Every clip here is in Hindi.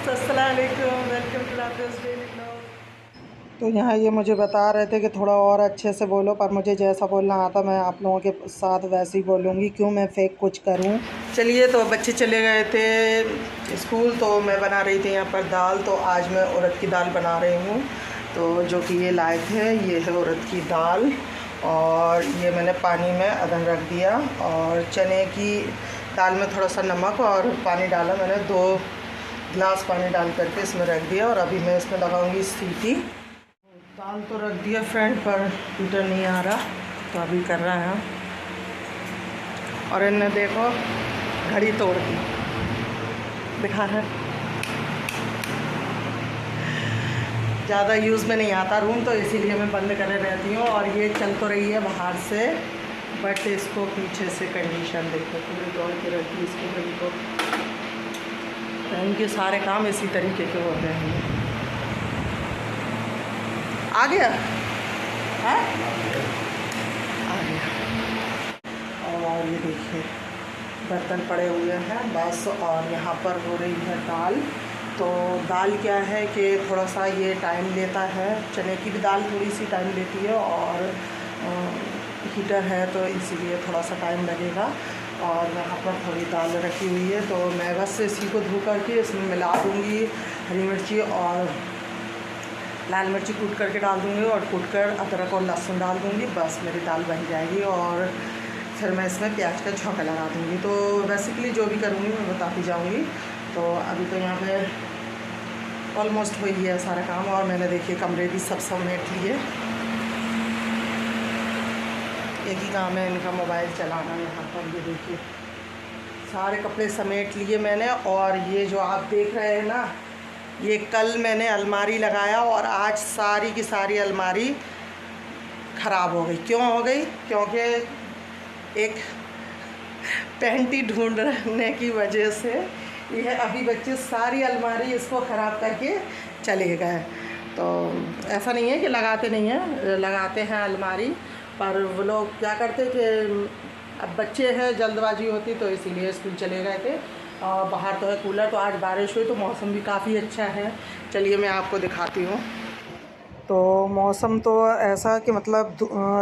अस्सलाम वालेकुम, वेलकम टू राफिज़ डेली ब्लॉग। तो यहाँ ये मुझे बता रहे थे कि थोड़ा और अच्छे से बोलो, पर मुझे जैसा बोलना आता मैं आप लोगों के साथ वैसे ही बोलूँगी, क्यों मैं फेक कुछ करूँ। चलिए, तो बच्चे चले गए थे स्कूल, तो मैं बना रही थी यहाँ पर दाल। तो आज मैं उड़द की दाल बना रही हूँ, तो जो कि ये लाए थे, ये है उड़द की दाल। और ये मैंने पानी में अदन रख दिया, और चने की दाल में थोड़ा सा नमक और पानी डाला मैंने, 2 गिलास पानी डाल करके इसमें रख दिया। और अभी मैं इसमें लगाऊंगी सीटी। दाल तो रख दिया फ्रेंड, पर हीटर नहीं आ रहा, तो अभी कर रहा है। और इन्हें देखो, घड़ी तोड़ दी, दिखा है। ज़्यादा यूज़ में नहीं आता रूम, तो इसीलिए मैं बंद करे रहती हूँ। और ये चल तो रही है बाहर से, बट इसको पीछे से कंडीशन देखो, पूरे दौड़ के रहती है इसको घड़ी को। इनके सारे काम इसी तरीके के होते हैं। आ गया है, आ गया। और ये देखिए, बर्तन पड़े हुए हैं बस। और यहाँ पर हो रही है दाल। तो दाल क्या है कि थोड़ा सा ये टाइम लेता है, चने की भी दाल थोड़ी सी टाइम लेती है, और हीटर है तो इसीलिए थोड़ा सा टाइम लगेगा। और यहाँ पर थोड़ी दाल रखी हुई है, तो मैं बस इसी को धो करके इसमें मिला दूँगी। हरी मिर्ची और लाल मिर्ची कूट करके डाल दूँगी, और कूट कर अदरक और लहसुन डाल दूँगी। बस मेरी दाल बन जाएगी, और फिर मैं इसमें प्याज का छौंका लगा दूँगी। तो बेसिकली जो भी करूँगी मैं बताती जाऊँगी। तो अभी तो यहाँ पे ऑलमोस्ट हो ही है सारा काम। और मैंने देखिए कमरे भी सब समेट लिए। एक ही काम है इनका, मोबाइल चलाना। यहाँ पर ये देखिए, सारे कपड़े समेट लिए मैंने। और ये जो आप देख रहे हैं ना, ये कल मैंने अलमारी लगाया, और आज सारी की सारी अलमारी ख़राब हो गई। क्यों हो गई? क्योंकि एक पैंटी ढूंढने की वजह से यह अभी बच्चे सारी अलमारी इसको ख़राब करके चले गए। तो ऐसा नहीं है कि लगाते नहीं हैं, लगाते हैं अलमारी, पर वो लोग क्या करते कि अब बच्चे हैं, जल्दबाजी होती, तो इसीलिए स्कूल चले गए थे। और बाहर तो है कूलर, तो आज बारिश हुई तो मौसम भी काफ़ी अच्छा है। चलिए मैं आपको दिखाती हूँ। तो मौसम तो ऐसा कि मतलब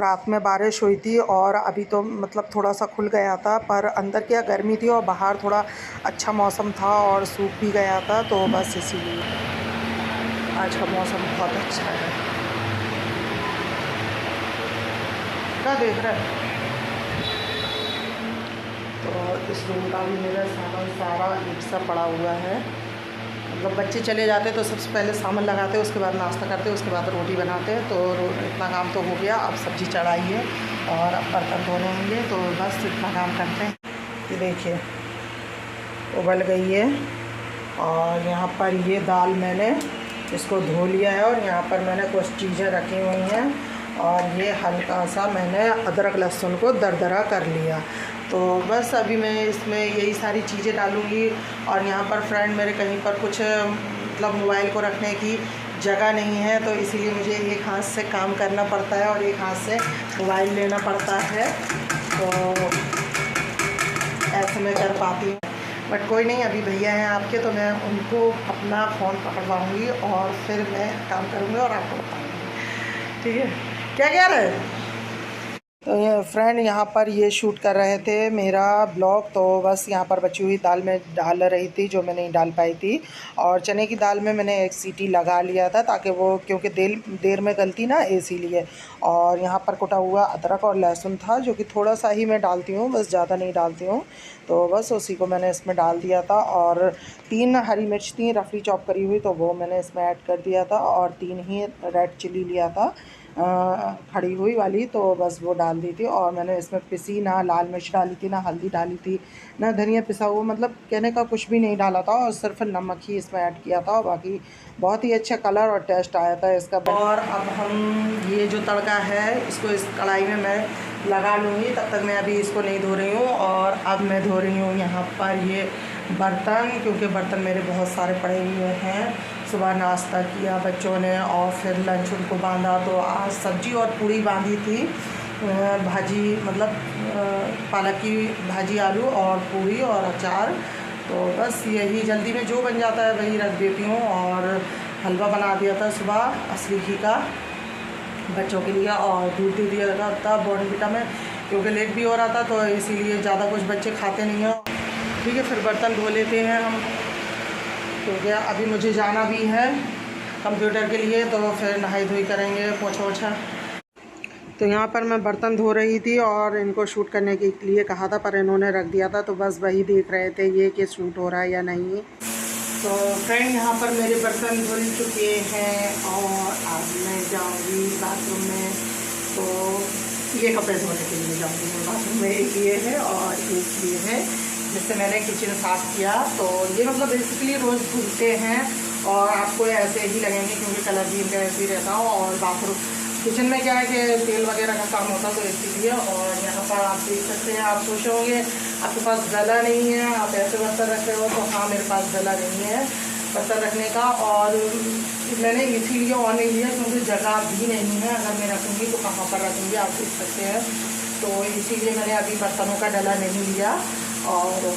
रात में बारिश हुई थी, और अभी तो मतलब थोड़ा सा खुल गया था, पर अंदर क्या गर्मी थी, और बाहर थोड़ा अच्छा मौसम था और सूख भी गया था। तो बस इसीलिए आज का मौसम बहुत अच्छा है। क्या देख रहे हैं? तो इस रूम का भी मेरा सामान सारा एक सा पड़ा हुआ है। मतलब बच्चे चले जाते तो सबसे पहले सामान लगाते, उसके बाद नाश्ता करते, उसके बाद रोटी बनाते। तो इतना काम तो हो गया। अब सब्ज़ी चढ़ाई है, और अब बर्तन धोने होंगे, तो बस इतना काम करते हैं। ये देखिए, उबल गई है। और यहाँ पर ये दाल मैंने इसको धो लिया है, और यहाँ पर मैंने कुछ चीज़ें रखी हुई हैं। और ये हल्का सा मैंने अदरक लहसुन को दरदरा कर लिया। तो बस अभी मैं इसमें यही सारी चीज़ें डालूँगी। और यहाँ पर फ्रेंड मेरे कहीं पर कुछ मतलब मोबाइल को रखने की जगह नहीं है, तो इसीलिए मुझे एक हाथ से काम करना पड़ता है, और एक हाथ से मोबाइल लेना पड़ता है। तो ऐसे मैं कर पाती हूँ, बट कोई नहीं, अभी भैया हैं आपके, तो मैं उनको अपना फ़ोन पकड़वाऊँगी, और फिर मैं काम करूँगी और आपको बताऊँगी। ठीक है? क्या कह रहे हैं? तो ये फ्रेंड यहाँ पर ये शूट कर रहे थे मेरा ब्लॉग। तो बस यहाँ पर बची हुई दाल में डाल रही थी, जो मैं नहीं डाल पाई थी। और चने की दाल में मैंने एक सीटी लगा लिया था, ताकि वो, क्योंकि देर में गलती ना, इसीलिए। और यहाँ पर कुटा हुआ अदरक और लहसुन था, जो कि थोड़ा सा ही मैं डालती हूँ, बस ज़्यादा नहीं डालती हूँ। तो बस उसी को मैंने इसमें डाल दिया था। और 3 हरी मिर्च थी रफली चॉप करी हुई, तो वो मैंने इसमें ऐड कर दिया था। और 3 ही रेड चिली लिया था, खड़ी हुई वाली, तो बस वो डाल दी थी। और मैंने इसमें पिसी ना लाल मिर्च डाली थी, ना हल्दी डाली थी, ना धनिया पिसा हुआ, मतलब कहने का कुछ भी नहीं डाला था। और सिर्फ नमक ही इसमें ऐड किया था, और बाकी बहुत ही अच्छा कलर और टेस्ट आया था इसका। और अब हम ये जो तड़का है, इसको इस कढ़ाई में मैं लगा लूँगी। तब तक मैं अभी इसको नहीं धो रही हूँ। और अब मैं धो रही हूँ यहाँ पर ये बर्तन, क्योंकि बर्तन मेरे बहुत सारे पड़े हुए हैं। सुबह नाश्ता किया बच्चों ने, और फिर लंच उनको बांधा। तो आज सब्ज़ी और पूड़ी बांधी थी, भाजी मतलब पालक की भाजी, आलू और पूड़ी और अचार। तो बस यही जल्दी में जो बन जाता है वही रख देती हूँ। और हलवा बना दिया था सुबह असली घी का बच्चों के लिए, और दूध दे दिया था बॉर्नविटा में, क्योंकि लेट भी हो रहा था तो इसीलिए ज़्यादा कुछ बच्चे खाते नहीं हैं। ठीक है, फिर बर्तन धो लेते हैं हम, क्योंकि अभी मुझे जाना भी है कंप्यूटर के लिए, तो फिर नहाई धोई करेंगे, पोछा ओछा। तो यहाँ पर मैं बर्तन धो रही थी और इनको शूट करने के लिए कहा था, पर इन्होंने रख दिया था, तो बस वही देख रहे थे ये कि शूट हो रहा है या नहीं। तो फ्रेंड यहाँ पर मेरे बर्तन धुल चुके हैं और अब मैं जाऊँगी बाथरूम में। तो ये कपड़े धोने के लिए जाऊँगी मैं बाथरूम में, एक ये है और एक ये है जिससे मैंने किचन साफ़ किया। तो ये मतलब बेसिकली रोज़ धुलते हैं और आपको ऐसे ही लगेंगे, क्योंकि कलर भी इनका ऐसे ही रहता हो। और बाथरूम किचन में क्या है कि तेल वगैरह का काम होता तो इसीलिए। और यहाँ पर आप देख सकते हैं, आप सोच होंगे आपके पास डला नहीं है, आप ऐसे बर्तन रख रहे हो, तो हाँ मेरे पास डला नहीं है बर्तन रखने का। और मैंने इसीलिए ऑन नहीं लिया क्योंकि जगह भी नहीं है, अगर मैं रखूँगी तो कहाँ पर रखूँगी आप देख सकते हैं। तो इसीलिए मैंने अभी बर्तनों का डला नहीं लिया, और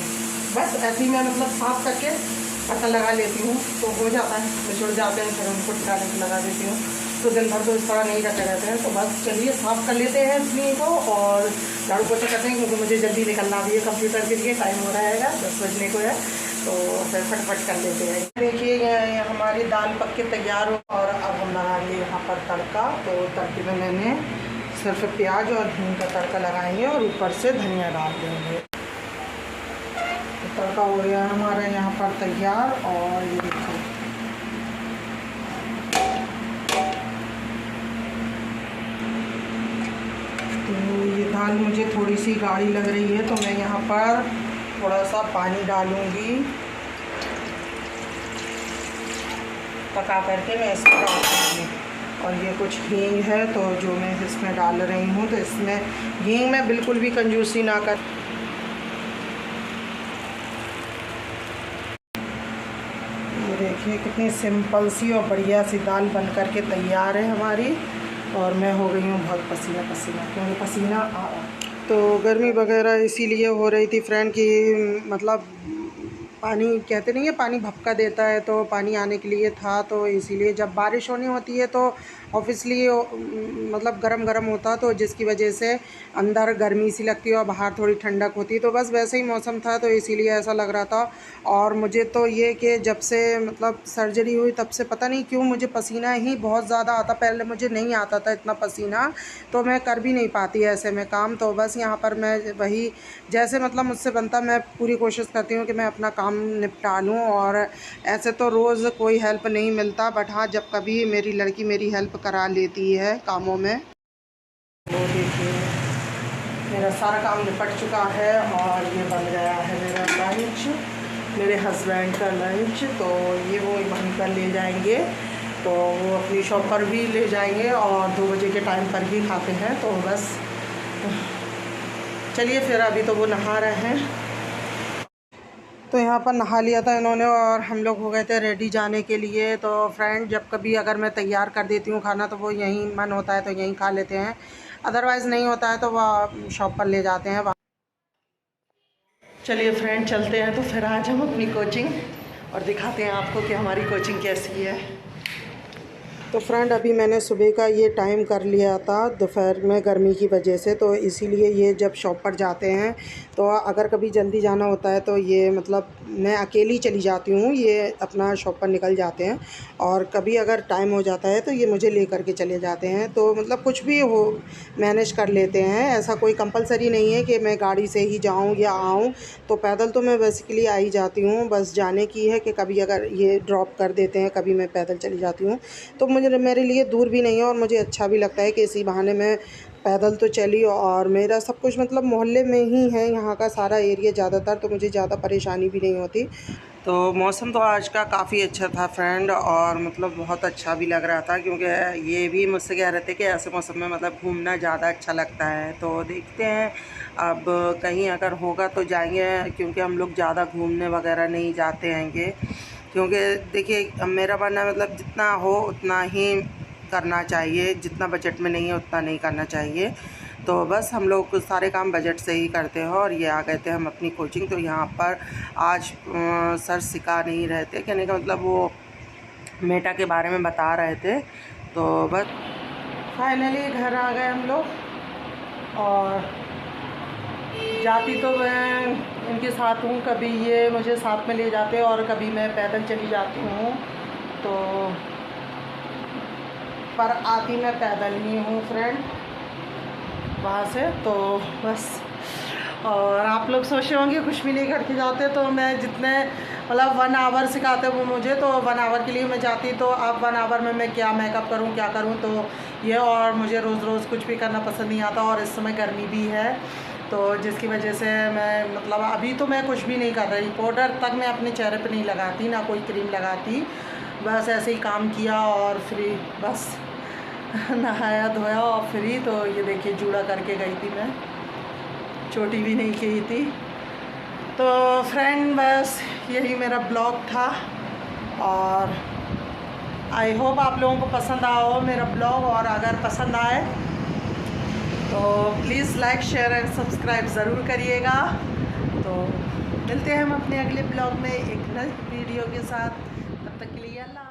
बस ऐसे ही मैं मतलब साफ़ करके बर्तन लगा लेती हूँ तो हो जाता है, मिचुड़ जाते हैं, फिर उनको टिकाने को लगा देती हूँ। तो दिन भर तो इस तरह नहीं रखे रहते हैं। तो बस चलिए साफ़ कर लेते हैं इसलिए को, और झाड़ू पोछा करते हैं क्योंकि मुझे जल्दी निकलना भी है कंप्यूटर के लिए, टाइम हो रहा है 10 बजने को है, तो फिर फटफट कर लेते हैं। देखिए ये हमारी दाल पक के तैयार हो, और अब हम लगाएंगे यहाँ पर तड़का। तो तड़के में मैंने सिर्फ प्याज और हींग का तड़का लगाएंगे और ऊपर से धनिया डाल देंगे। तो तड़का हो गया हमारा यहाँ पर तैयार। और ये देखो तो ये दाल मुझे थोड़ी सी गाढ़ी लग रही है, तो मैं यहाँ पर थोड़ा सा पानी डालूँगी, पका करके मैं इसमें डाल दूँगी। और ये कुछ हींग है तो जो मैं इसमें डाल रही हूँ, तो इसमें हींग में बिल्कुल भी कंजूसी ना कर। ये देखिए कितनी सिंपल सी और बढ़िया सी दाल बन करके तैयार है हमारी। और मैं हो गई हूँ बहुत पसीना पसीना, क्योंकि पसीना आ रहा। तो गर्मी वगैरह इसीलिए हो रही थी फ्रेंड की, मतलब पानी कहते नहीं है पानी भपका देता है, तो पानी आने के लिए था। तो इसीलिए जब बारिश होनी होती है तो ऑब्वियसली मतलब गरम गरम होता, तो जिसकी वजह से अंदर गर्मी सी लगती है और बाहर थोड़ी ठंडक होती। तो बस वैसे ही मौसम था, तो इसीलिए ऐसा लग रहा था। और मुझे तो ये कि जब से मतलब सर्जरी हुई तब से पता नहीं क्यों मुझे पसीना ही बहुत ज़्यादा आता। पहले मुझे नहीं आता था इतना पसीना, तो मैं कर भी नहीं पाती ऐसे में काम। तो बस यहाँ पर मैं वही जैसे मतलब मुझसे बनता, मैं पूरी कोशिश करती हूँ कि मैं अपना काम निपटा लूँ। और ऐसे तो रोज़ कोई हेल्प नहीं मिलता, बट हाँ जब कभी मेरी लड़की मेरी हेल्प करा लेती है कामों में। वो देखिए मेरा सारा काम निपट चुका है, और ये बन गया है मेरा लंच, मेरे हस्बैंड का लंच। तो ये वो वहीं पर ले जाएंगे, तो वो अपनी शॉप पर भी ले जाएंगे, और 2 बजे के टाइम पर ही खाते हैं। तो बस चलिए फिर, अभी तो वो नहा रहे हैं। तो यहाँ पर नहा लिया था इन्होंने, और हम लोग हो गए थे रेडी जाने के लिए। तो फ्रेंड जब कभी अगर मैं तैयार कर देती हूँ खाना, तो वो यहीं मन होता है तो यहीं खा लेते हैं, अदरवाइज़ नहीं होता है तो वह शॉप पर ले जाते हैं। चलिए फ्रेंड चलते हैं। तो फिर आज हम अपनी कोचिंग और दिखाते हैं आपको कि हमारी कोचिंग कैसी है। तो फ्रेंड अभी मैंने सुबह का ये टाइम कर लिया था दोपहर में गर्मी की वजह से, तो इसीलिए ये जब शॉप पर जाते हैं तो अगर कभी जल्दी जाना होता है तो ये मतलब मैं अकेली चली जाती हूँ, ये अपना शॉप पर निकल जाते हैं। और कभी अगर टाइम हो जाता है तो ये मुझे ले करके चले जाते हैं। तो मतलब कुछ भी हो मैनेज कर लेते हैं, ऐसा कोई कंपलसरी नहीं है कि मैं गाड़ी से ही जाऊँ या आऊँ। तो पैदल तो मैं बेसिकली आ ही जाती हूँ, बस जाने की है कि कभी अगर ये ड्रॉप कर देते हैं, कभी मैं पैदल चली जाती हूँ। तो मुझे मेरे लिए दूर भी नहीं है और मुझे अच्छा भी लगता है कि इसी बहाने मैं पैदल तो चली। और मेरा सब कुछ मतलब मोहल्ले में ही है, यहाँ का सारा एरिया ज़्यादातर, तो मुझे ज़्यादा परेशानी भी नहीं होती। तो मौसम तो आज का काफ़ी अच्छा था फ्रेंड, और मतलब बहुत अच्छा भी लग रहा था, क्योंकि ये भी मुझसे कह रहे थे कि ऐसे मौसम में मतलब घूमना ज़्यादा अच्छा लगता है। तो देखते हैं अब कहीं अगर होगा तो जाएंगे, क्योंकि हम लोग ज़्यादा घूमने वगैरह नहीं जाते हैंगे। क्योंकि देखिए मेरा मानना मतलब जितना हो उतना ही करना चाहिए, जितना बजट में नहीं है उतना नहीं करना चाहिए। तो बस हम लोग कुछ सारे काम बजट से ही करते हैं। और ये आ गए थे हम अपनी कोचिंग। तो यहाँ पर आज सर सिखा नहीं रहे थे, कहने का मतलब वो मेटा के बारे में बता रहे थे। तो बस फाइनली घर आ गए हम लोग। और जाती तो मैं इनके साथ हूँ, कभी ये मुझे साथ में ले जाते हैं और कभी मैं पैदल चली जाती हूँ। तो पर आती मैं पैदल ही हूँ फ्रेंड वहाँ से। तो बस, और आप लोग सोच रहे होंगे कुछ भी नहीं करके जाते, तो मैं जितने मतलब 1 आवर सिखाते वो मुझे, तो 1 आवर के लिए मैं जाती। तो अब 1 आवर में मैं क्या मेकअप करूँ, क्या करूँ, तो ये, और मुझे रोज़ रोज़ कुछ भी करना पसंद नहीं आता। और इस समय गर्मी भी है, तो जिसकी वजह से मैं मतलब अभी तो मैं कुछ भी नहीं कर रही। पाउडर तक मैं अपने चेहरे पे नहीं लगाती, ना कोई क्रीम लगाती, बस ऐसे ही काम किया और फ्री बस नहाया धोया और फ्री। तो ये देखिए जूड़ा करके गई थी मैं, चोटी भी नहीं की थी। तो फ्रेंड बस यही मेरा ब्लॉग था, और आई होप आप लोगों को पसंद आया हो मेरा ब्लॉग। और अगर पसंद आए तो please like share and subscribe ज़रूर करिएगा। तो मिलते हैं हम अपने अगले ब्लॉग में एक नई वीडियो के साथ, तब तक के लिए अल्लाह।